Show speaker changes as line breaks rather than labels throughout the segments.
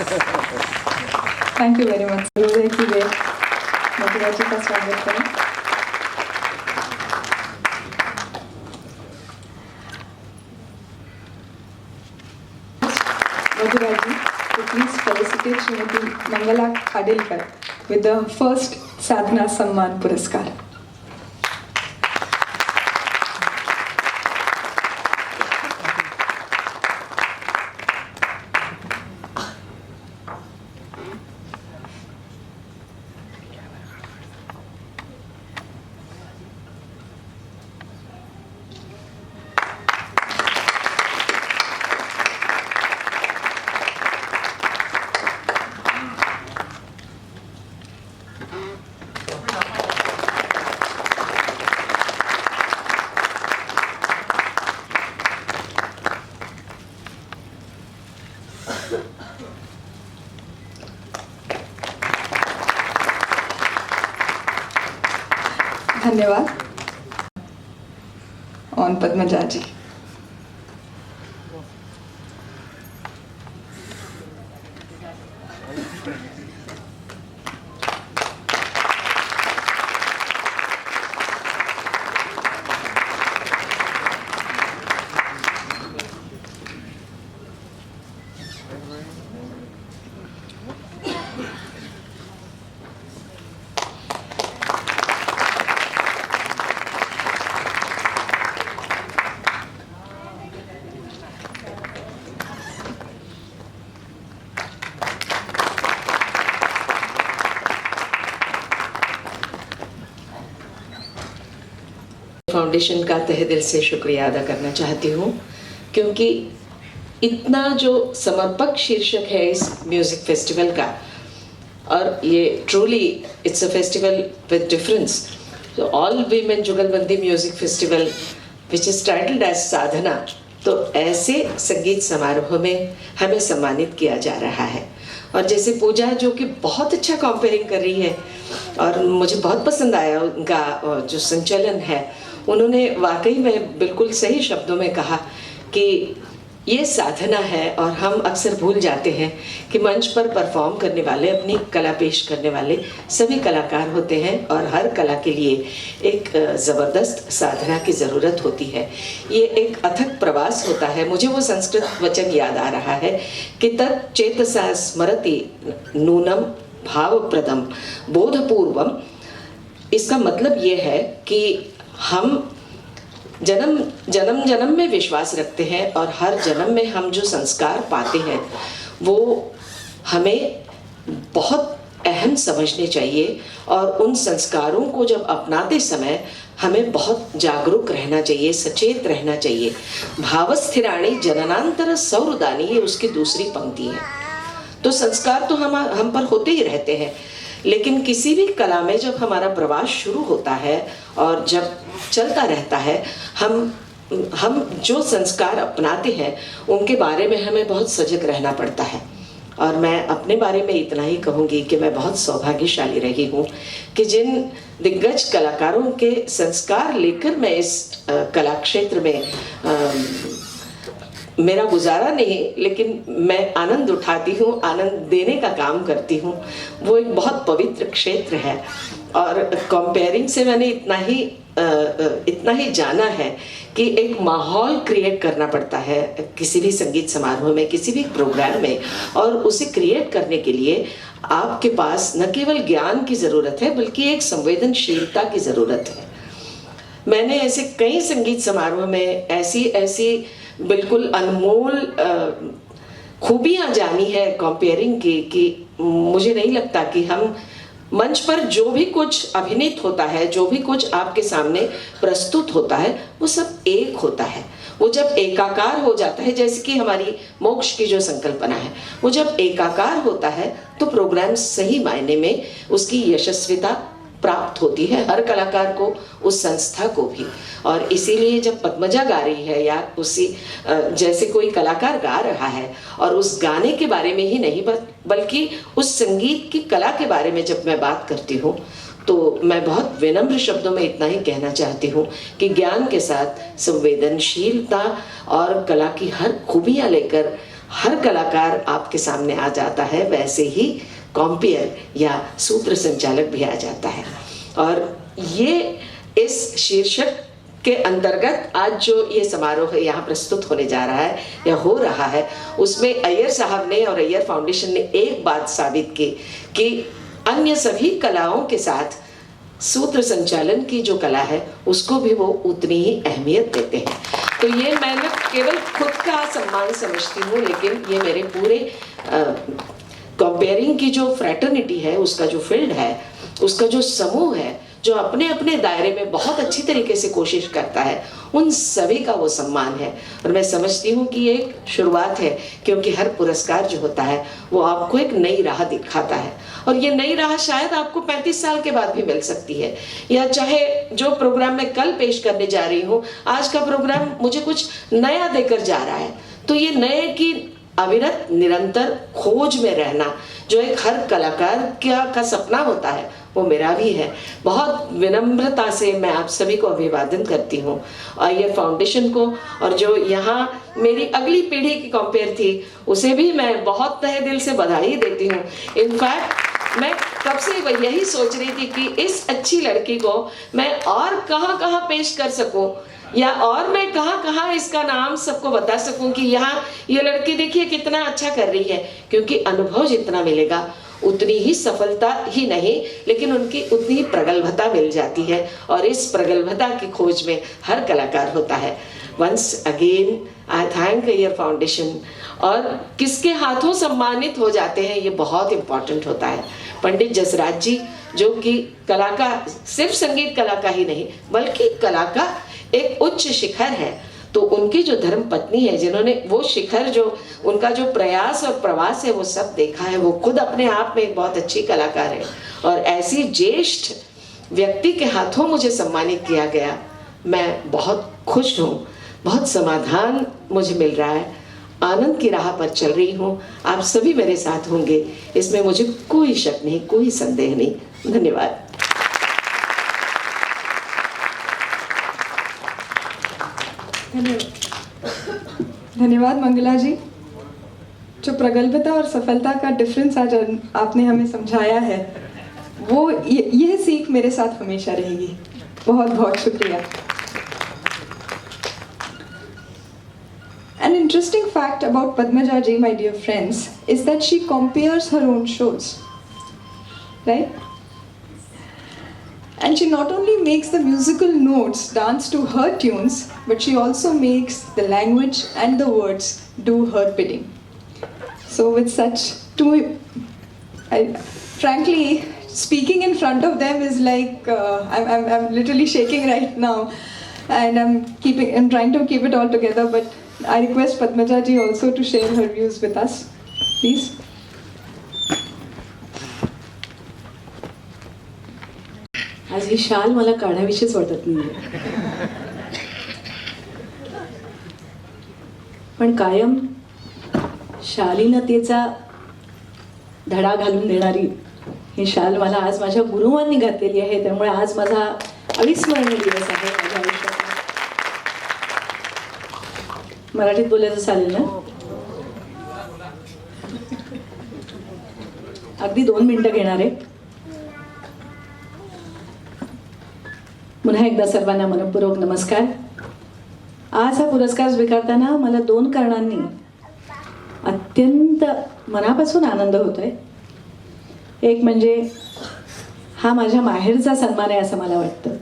Thank you very much. हृदय की देव मधुरा जी का स्वागत करें। मधुरा जी, तो please felicitate Shrimati Mangala Khadilkar with the first Sadhana Samman Puraskar. धन्यवाद। और पद्मजा जी।
फाउंडेशन का तहे दिल से शुक्रिया अदा करना चाहती हूँ, क्योंकि इतना जो समर्पक शीर्षक है इस म्यूजिक फेस्टिवल का, और ये truly it's a festival with difference. तो all women jugalbandi music festival which is titled as Sadhana, तो ऐसे संगीत समारोह में हमें सम्मानित किया जा रहा है। और जैसे पूजा जो कि बहुत अच्छा कंपेयरिंग कर रही है, और मुझे बहुत पसंद आया उनका जो संचालन है, उन्होंने वाकई में बिल्कुल सही शब्दों में कहा कि ये साधना है। और हम अक्सर भूल जाते हैं कि मंच पर परफॉर्म करने वाले, अपनी कला पेश करने वाले सभी कलाकार होते हैं, और हर कला के लिए एक ज़बरदस्त साधना की ज़रूरत होती है। ये एक अथक प्रवास होता है। मुझे वो संस्कृत वचन याद आ रहा है कि तत् चेतसा स्मरति नूनम भावप्रदम बोधपूर्वम। इसका मतलब ये है कि हम जन्म जन्म में विश्वास रखते हैं, और हर जन्म में हम जो संस्कार पाते हैं वो हमें बहुत अहम समझने चाहिए। और उन संस्कारों को जब अपनाते समय हमें बहुत जागरूक रहना चाहिए, सचेत रहना चाहिए। भावस्थिराणि जननांतर सौरदानी, ये उसकी दूसरी पंक्ति है। तो संस्कार तो हम पर होते ही रहते हैं, लेकिन किसी भी कला में जब हमारा प्रवास शुरू होता है और जब चलता रहता है, हम जो संस्कार अपनाते हैं उनके बारे में हमें बहुत सजग रहना पड़ता है। और मैं अपने बारे में इतना ही कहूँगी कि मैं बहुत सौभाग्यशाली रही हूँ कि जिन दिग्गज कलाकारों के संस्कार लेकर मैं इस कला क्षेत्र में मेरा गुजारा नहीं, लेकिन मैं आनंद उठाती हूँ, आनंद देने का काम करती हूँ। वो एक बहुत पवित्र क्षेत्र है। और कंपेयरिंग से मैंने इतना ही जाना है कि एक माहौल क्रिएट करना पड़ता है किसी भी संगीत समारोह में, किसी भी प्रोग्राम में। और उसे क्रिएट करने के लिए आपके पास न केवल ज्ञान की ज़रूरत है, बल्कि एक संवेदनशीलता की ज़रूरत है। मैंने ऐसे कई संगीत समारोह में ऐसी बिल्कुल अनमोल खूबियां जानी है कंपेयरिंग की, कि मुझे नहीं लगता कि हम मंच पर जो भी कुछ अभिनीत होता है, जो भी कुछ आपके सामने प्रस्तुत होता है, वो सब एक होता है। वो जब एकाकार हो जाता है, जैसे कि हमारी मोक्ष की जो संकल्पना है, वो जब एकाकार होता है तो प्रोग्राम सही मायने में उसकी यशस्विता प्राप्त होती है, हर कलाकार को, उस संस्था को भी। और इसीलिए जब पद्मजा गा रही है या उसी जैसे कोई कलाकार गा रहा है, और उस गाने के बारे में ही नहीं बल्कि उस संगीत की कला के बारे में जब मैं बात करती हूँ, तो मैं बहुत विनम्र शब्दों में इतना ही कहना चाहती हूँ कि ज्ञान के साथ संवेदनशीलता और कला की हर खूबियाँ लेकर हर कलाकार आपके सामने आ जाता है, वैसे ही कॉम्पियर या सूत्र संचालक भी आ जाता है। और ये इस शीर्षक के अंतर्गत आज जो ये समारोह यहाँ प्रस्तुत होने जा रहा है या हो रहा है, उसमें अय्यर साहब ने और अय्यर फाउंडेशन ने एक बात साबित की कि अन्य सभी कलाओं के साथ सूत्र संचालन की जो कला है उसको भी वो उतनी ही अहमियत देते हैं। तो ये मैं न केवल खुद का सम्मान समझती हूँ, लेकिन ये मेरे पूरे कंपेयरिंग की जो फ्रैटर्निटी है, उसका जो फील्ड है, उसका जो समूह है, जो अपने अपने दायरे में बहुत अच्छी तरीके से कोशिश करता है, उन सभी का वो सम्मान है। और मैं समझती हूँ कि ये एक शुरुआत है, क्योंकि हर पुरस्कार जो होता है वो आपको एक नई राह दिखाता है, और ये नई राह शायद आपको 35 साल के बाद भी मिल सकती है, या चाहे जो प्रोग्राम मैं कल पेश करने जा रही हूँ, आज का प्रोग्राम मुझे कुछ नया देकर जा रहा है। तो ये नए की अविरत निरंतर खोज में रहना, जो एक हर कलाकार का सपना होता है, वो मेरा भी है। बहुत विनम्रता से मैं आप सभी को अभिवादन करती हूँ, अय्यर फाउंडेशन को, और जो यहाँ मेरी अगली पीढ़ी की कंपेयर थी उसे भी मैं बहुत तहे दिल से बधाई देती हूँ। इनफैक्ट मैं कब से यही सोच रही थी कि इस अच्छी लड़की को मैं और कहाँ पेश कर सकूँ, या और मैं कहाँ इसका नाम सबको बता सकूं कि यहाँ ये लड़की देखिए कितना अच्छा कर रही है। क्योंकि अनुभव जितना मिलेगा उतनी ही सफलता ही नहीं, लेकिन उनकी उतनी ही प्रगल्भता मिल जाती है, और इस प्रगल्भता की खोज में हर कलाकार होता है। Once again I thank Iyer foundation. और किसके हाथों सम्मानित हो जाते हैं ये बहुत इम्पोर्टेंट होता है। पंडित जसराज जी, जो कि कला का, सिर्फ संगीत कला का ही नहीं बल्कि कला का एक उच्च शिखर है, तो उनकी जो धर्म पत्नी है, जिन्होंने वो शिखर, जो उनका जो प्रयास और प्रवास है वो सब देखा है, वो खुद अपने आप में एक बहुत अच्छी कलाकार है, और ऐसी ज्येष्ठ व्यक्ति के हाथों मुझे सम्मानित किया गया। मैं बहुत खुश हूँ, बहुत समाधान मुझे मिल रहा है, आनंद की राह पर चल रही हूँ। आप सभी मेरे साथ होंगे, इसमें मुझे कोई शक नहीं, कोई संदेह नहीं। धन्यवाद।
धन्यवाद मंगला जी। जो प्रगल्भता और सफलता का डिफरेंस आज आपने हमें समझाया है, वो यह सीख मेरे साथ हमेशा रहेगी। बहुत बहुत शुक्रिया। An interesting fact about Padmaja ji, my dear friends, is that she compares her own shows, right? And she not only makes the musical notes dance to her tunes, but she also makes the language and the words do her bidding. So with such two, frankly, speaking in front of them is like, I'm literally shaking right now, and I'm trying to keep it all together, but I request Padmaja ji also to share her views with us, please.
आज ही शाल मला काढावीशीच वाटत नाही, पण कायम शालीनतेचा धडा घालून देणारी ही शाल मला आज माझ्या गुरुवांनी घातलेली आहे. त्यामुळे आज माझा अविस्मरणीय दिवस आहे माझ्या आयुष्यात. मराठीत बोलायचं चालेल ना? अगदी 2 मिनिटं घेणार आहे. पुन्हा एकदा सर्वांना मनपूर्वक नमस्कार. आज हा पुरस्कार स्वीकारताना मला 2 कारणांनी अत्यंत मनापासून आनंद होतोय. एक म्हणजे हा माझ्या माहेरचा सन्मान आहे असं मला वाटतं.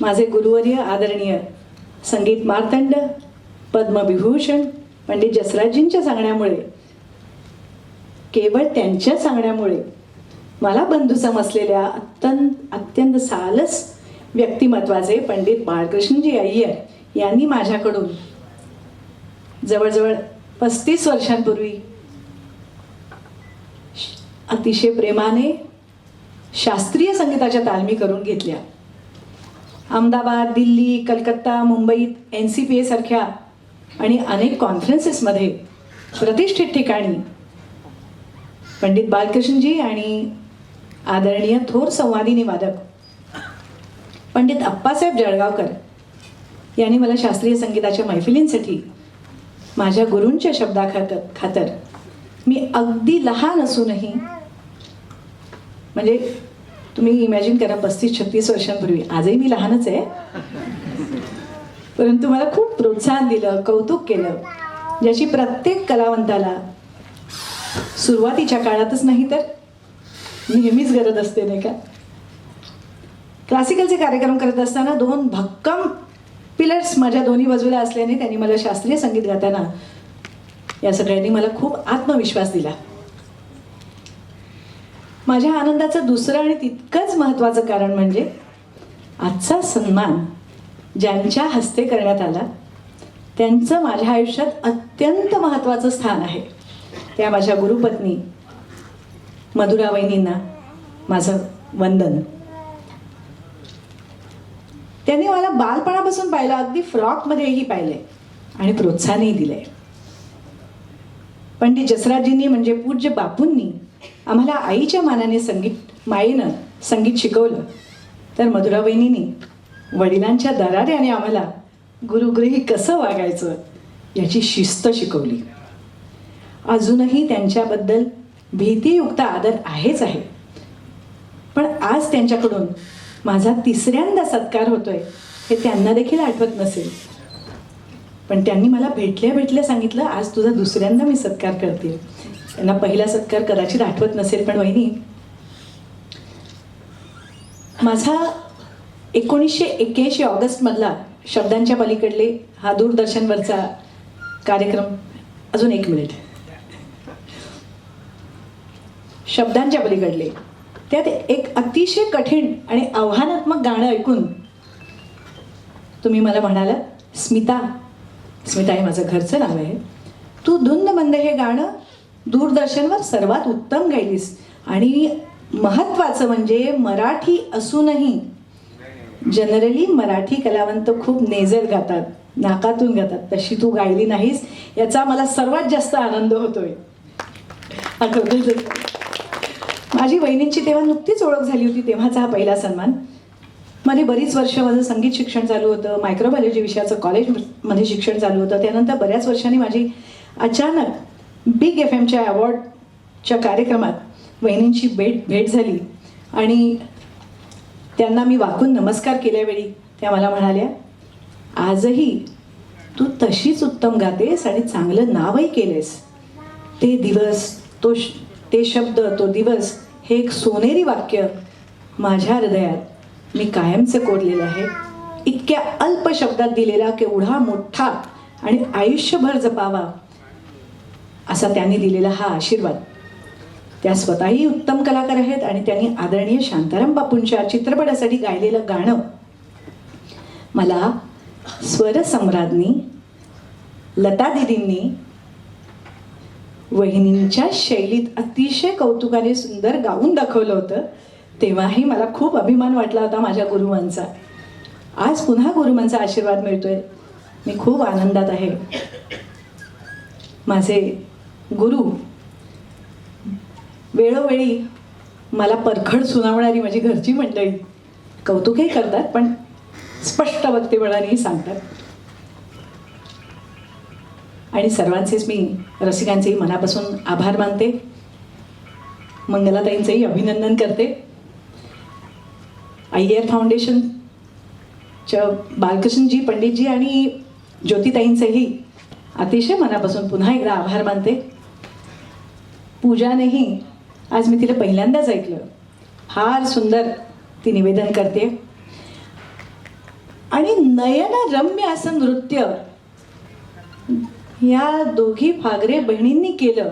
माझे गुरुवर्य आदरणीय संगीत मार्तंड पद्मविभूषण पंडित जसराजजींच्या सांगण्यामुळे, केवळ त्यांच्या सांगण्यामुळे मला बंधू समजलेल्या अत्यंत सालस व्यक्तिमत्वाचे पंडित बाळकृष्णजी अय्यर यांनी माझ्याकडून जवळजवळ 35 वर्षांपूर्वी अतिशय प्रेमाने शास्त्रीय संगीताच्या तालमी करून घेतल्या. अहमदाबाद, दिल्ली, कलकत्ता, मुंबईत NCPA सारख्या आणि अनेक कॉन्फरन्सेसमध्ये प्रतिष्ठित ठिकाणी पंडित बाळकृष्णजी आणि आदरणीय थोर संवादिनी वादक पंडित अप्पासाहेब जळगावकर यांनी मला शास्त्रीय संगीताच्या मैफिलींसाठी माझ्या गुरूंच्या खातर मी अगदी लहान असूनही, म्हणजे तुम्ही इमॅजिन करा 35-36 वर्षांपूर्वी, आजही मी लहानच आहे, परंतु मला खूप प्रोत्साहन दिलं, कौतुक केलं, ज्याची प्रत्येक कलावंताला सुरुवातीच्या काळातच नाही तर नेहमीच गरज असते, नाही का. क्लासिकलचे कार्यक्रम करत असताना 2 भक्कम पिलर्स माझ्या दोन्ही बाजूला असल्याने त्यांनी मला शास्त्रीय संगीत गाताना या सगळ्यांनी मला खूप आत्मविश्वास दिला. माझ्या आनंदाचं दुसरं आणि तितकंच महत्त्वाचं कारण म्हणजे आजचा सन्मान ज्यांच्या हस्ते करण्यात आला त्यांचं माझ्या आयुष्यात अत्यंत महत्त्वाचं स्थान आहे. त्या माझ्या गुरुपत्नी मधुरा वहिनींना माझं वंदन. त्यांनी मला बालपणापासून पाहिलं, अगदी फ्रॉकमध्येही पाहिलंय आणि प्रोत्साहनही दिलंय. पंडित जसराजजींनी म्हणजे पूज्य बापूंनी आम्हाला आईच्या मायेनं संगीत शिकवलं, तर मधुरा वहिनींनी वडिलांच्या दराऱ्याने आम्हाला गुरुगृही कसं वागायचं याची शिस्त शिकवली. अजूनही त्यांच्याबद्दल भीतीयुक्त आदर आहेच आहे, पण आज त्यांच्याकडून माझा 3ऱ्यांदा सत्कार होतोय हे त्यांना देखील आठवत नसेल. पण त्यांनी मला भेटल्या सांगितलं, आज तुझा 2ऱ्यांदा मी सत्कार करते. त्यांना पहिला सत्कार कदाचित आठवत नसेल, पण वहिनी, माझा 1981 ऑगस्टमधला शब्दांच्या पलीकडले हा दूरदर्शनवरचा कार्यक्रम, अजून 1 मिनिट, शब्दांच्या पलीकडले, त्यात एक अतिशय कठीण आणि आव्हानात्मक गाणं ऐकून तुम्ही मला म्हणाला, स्मिता हे माझं घरचं नाव आहे, तू धुंद मंद हे गाणं दूरदर्शनवर सर्वात उत्तम गायलीस. आणि महत्त्वाचं म्हणजे मराठी असूनही जनरली मराठी कलावंत खूप नेजल गातात, नाकातून गातात, तशी तू गायली नाहीस, याचा मला सर्वात जास्त आनंद होतोय. आठवतं माझी वहिनींची तेव्हा नुकतीच ओळख झाली होती, तेव्हाचा हा पहिला सन्मान. मध्ये बरीच वर्ष माझं संगीत शिक्षण चालू होतं, मायक्रोबायोलॉजी विषयाचं कॉलेजमध्ये शिक्षण चालू होतं. त्यानंतर बऱ्याच वर्षांनी माझी अचानक बिग FMच्या अवॉर्डच्या कार्यक्रमात वहिनींची भेट झाली आणि त्यांना मी वाकून नमस्कार केल्यावेळी त्या मला म्हणाल्या, आजही तू तशीच उत्तम गातेस आणि चांगलं नावही केलेस. ते दिवस, ते शब्द, तो दिवस, हे एक सोनेरी वाक्य माझ्या हृदयात मी कायमचं कोरलेलं आहे. इतक्या अल्प शब्दात दिलेला केवढा मोठा आणि आयुष्यभर जपावा असा त्यांनी दिलेला हा आशीर्वाद. त्या स्वतःही उत्तम कलाकार आहेत आणि त्यांनी आदरणीय शांताराम बापूंच्या चित्रपटासाठी गायलेलं गाणं मला स्वरसम्राज्ञी लता दीदींनी वहिनींच्या शैलीत अतिशय कौतुकाने सुंदर गाऊन दाखवलं होतं. तेव्हाही मला खूप अभिमान वाटला होता माझ्या गुरुवांचा. आज पुन्हा गुरुवांचा आशीर्वाद मिळतोय, मी खूप आनंदात आहे. माझे गुरु वेळोवेळी मला परखड सुनावणारी माझी घरची मंडळी कौतुकही करतात, पण स्पष्ट वक्तेपणानेही सांगतात. आणि सर्वांचेच मी रसिकांचेही मनापासून आभार मानते. मंगलाताईंचंही अभिनंदन करते. अय्यर फाउंडेशनच्या बालकृष्णजी पंडितजी आणि ज्योतिताईंचेही अतिशय मनापासून पुन्हा एकदा आभार मानते. पूजानेही आज मी तिला पहिल्यांदाच ऐकलं, फार सुंदर ती निवेदन करते. आणि नयनरम्य असं नृत्य या दोघी फागरे बहिणींनी केलं.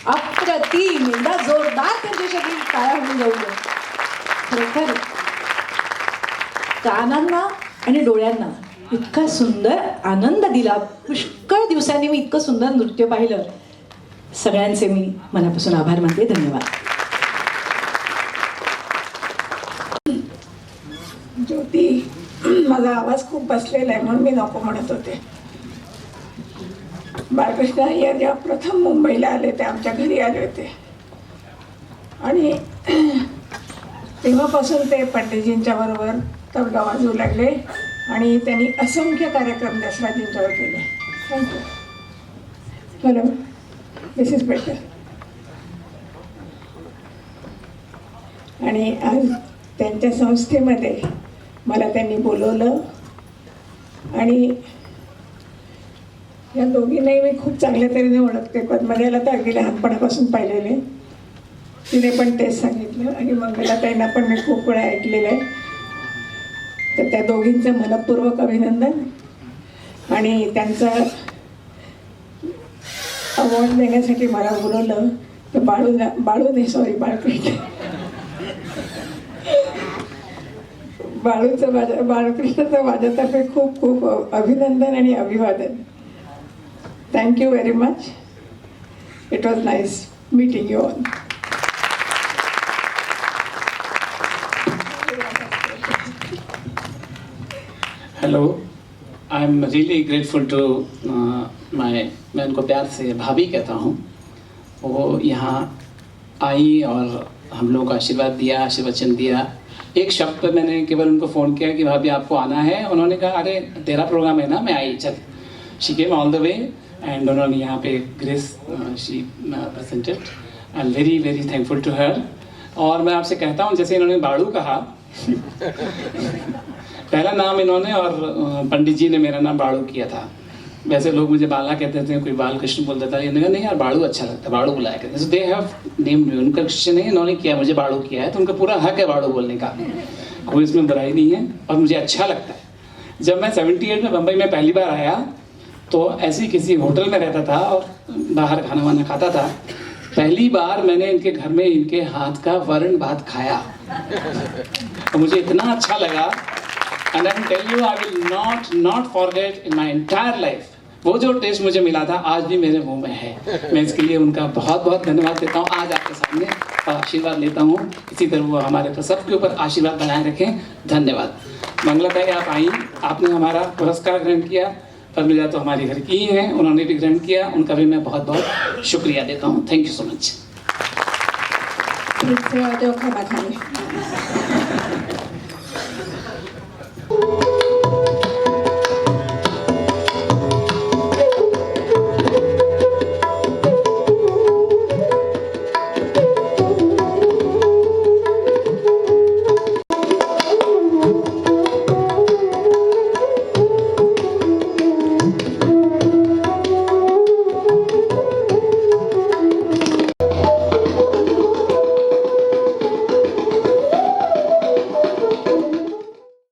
अप्रतिम, एकदा जोरदार त्यांच्यासाठी टाळ्या होऊन जाऊ दे. खरोखर कानांना आणि डोळ्यांना इतका सुंदर आनंद दिला. पुष्कळ दिवसांनी मी इतकं सुंदर नृत्य पाहिलं. सगळ्यांचे मी मनापासून आभार मानते. धन्यवाद.
ज्योती, माझा आवाज खूप बसलेला आहे म्हणून मी नको म्हणत होते. बाळकृष्ण अय्यर जेव्हा प्रथम मुंबईला आले ते आमच्या घरी आले होते आणि तेव्हापासून ते पंडितजींच्या बरोबर तबला वाजवू लागले आणि त्यांनी असंख्य कार्यक्रम दसराजींच्यावर केले. Thank you. Hello, this is better. आणि आज त्यांच्या संस्थेमध्ये मला त्यांनी बोलवलं आणि या दोघींनाही मी खूप चांगल्या तऱ्हेने ओळखते. पद्मजाला तर अगदी लहानपणापासून पाहिलेले, तिने पण तेच सांगितलं आणि मंगलाताईंना पण मी खूप वेळा ऐकलेलं आहे. तर त्या दोघींचं मनपूर्वक अभिनंदन आणि त्यांचा अवॉर्ड देण्यासाठी मला बोलवलं. तर बाळकृष्णाचं माझ्यातर्फे खूप खूप अभिनंदन आणि अभिवादन. Thank you very much. It was nice meeting you all.
Hello, I am really grateful to मैं उनको प्यार से भाभी कहता हूँ. वो यहाँ आई और हम लोगों को आशीर्वाद दिया, आशीर्वचन दिया. एक शब्द पे मैंने केवल उनको फ़ोन किया कि भाभी आपको आना है. उन्होंने कहा अरे तेरा प्रोग्राम है ना, मैं आई चल. She came all the way and उन्होंने यहाँ पे grace she presented. I am very very thankful to her. और मैं आपसे कहता हूँ, जैसे इन्होंने बाड़ू कहा पहला नाम इन्होंने और पंडित जी ने मेरा नाम बाड़ू किया था. वैसे लोग मुझे बाला कहते थे, कोई बालकृष्ण बोलता था. इन्होंने कहा नहीं यार बाड़ू अच्छा लगता है, बाड़ू बुलाया कहते. सो दे हैव नेम्ड मी. उनका कृष्ण नहीं, इन्होंने किया, मुझे बाड़ू किया है, तो उनका पूरा हक है बाड़ू बोलने का. कोई इसमें बुराई नहीं है और मुझे अच्छा लगता है. जब मैं 78 में बम्बई में पहली बार आया तो ऐसे ही किसी होटल में रहता था और बाहर खाना वाना खाता था. पहली बार मैंने इनके घर में इनके हाथ का वरण भात खाया और मुझे इतना अच्छा लगा. And I can tell you, I will not forget in my entire life. वो जो टेस्ट मुझे मिला था आज भी मेरे मुंह में है. मैं इसके लिए उनका बहुत बहुत धन्यवाद देता हूँ. आज आपके सामने आशीर्वाद लेता हूँ. इसी तरह वो हमारे पर सबके ऊपर आशीर्वाद बनाए रखें. धन्यवाद. मंगलाताई आप आई, आपने हमारा पुरस्कार ग्रहण किया. पद्मजा तो हमारी घर की ही हैं, उन्होंने भी ग्रहण किया. उनका भी मैं बहुत बहुत शुक्रिया देता हूँ. Thank you so much.
Please देव खाली.